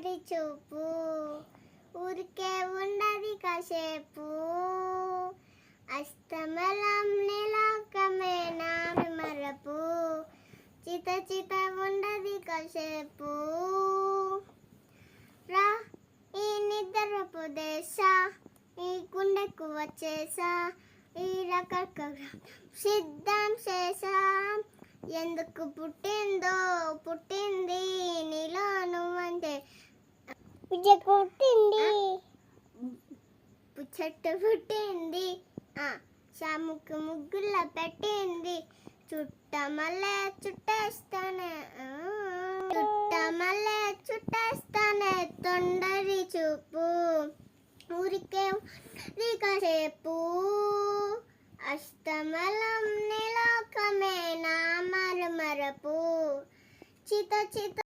తొందరి చూపు ఊరికే ఉండది కాసేపు అస్తమలం నిలాకమే నామి మరపు చిత చిత ఉండది కాసేపు రా ఈ నిద్రపు దేశ ఈ గుండెకు వచ్చేసా ఈ రకరక సిద్ధం చేసా ఎందుకు పుట్టింది నీలో నువ్వంటే పుట్టింది చెట్టు పుట్టింది షాముకు ముగ్గుల పెట్టింది చుట్టమల్లె చుట్టేస్తానే తొందరి చూపు ఊరికే కాసేపు అస్తమలం నిలోకమే నా మరపు చిత చిత